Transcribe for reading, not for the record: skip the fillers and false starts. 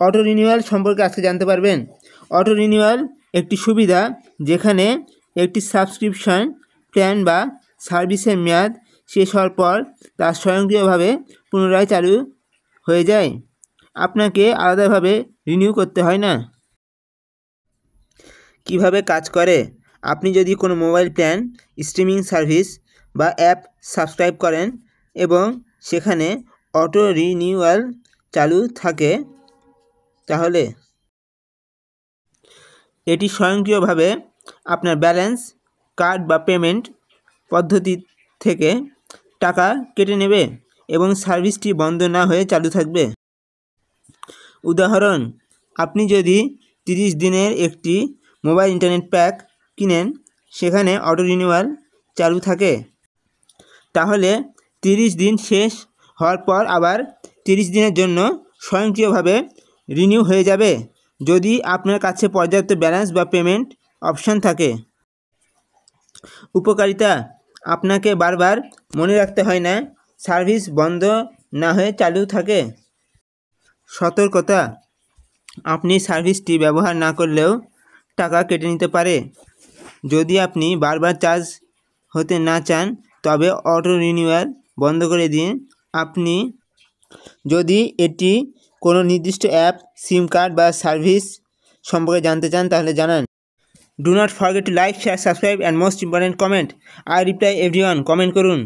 Auto renewal সম্পর্কে আজকে জানতে পারবেন। অটো রিনিউয়াল একটি সুবিধা যেখানে একটি সাবস্ক্রিপশন প্ল্যান বা সার্ভিসের মেয়াদ শেষ হওয়ার পর তা স্বয়ংক্রিয়ভাবে পুনরায় চালু হয়ে যায়। আপনাকে আলাদাভাবে রিনিউ করতে হয় না। কিভাবে কাজ করে? আপনি যদি কোনো মোবাইল প্ল্যান, স্ট্রিমিং সার্ভিস বা অ্যাপ সাবস্ক্রাইব করেন এবং সেখানে অটো রিনিউয়াল চালু থাকে, তাহলে এটি স্বয়ংক্রিয়ভাবে আপনার ব্যালেন্স, কার্ড বা পেমেন্ট পদ্ধতি থেকে টাকা কেটে নেবে এবং সার্ভিসটি বন্ধ না হয়ে চালু থাকবে। উদাহরণ, আপনি যদি 30 দিনের একটি মোবাইল ইন্টারনেট প্যাক কিনেন, সেখানে অটো রিনিউয়াল চালু থাকে, তাহলে 30 দিন শেষ হওয়ার পর আবার 30 দিনের জন্য স্বয়ংক্রিয়ভাবে রিনিউ হয়ে যাবে যদি আপনার কাছে পর্যাপ্ত ব্যালেন্স বা পেমেন্ট অপশান থাকে। উপকারিতা: আপনাকে বারবার মনে রাখতে হয় না সার্ভিস বন্ধ না হয়ে চালু থাকে। সতর্কতা: আপনি সার্ভিসটি ব্যবহার না করলেও টাকা কেটে নিতে পারে। যদি আপনি বারবার চার্জ হতে না চান, তবে অটো রিনিউয়াল বন্ধ করে দিন। আপনি যদি এটি কোনো নির্দিষ্ট অ্যাপ, সিম কার্ড বা সার্ভিস সম্পর্কে জানতে চান, তাহলে জানান। Do not forget to like, share, subscribe and most important comment. I reply everyone. Comment করুন।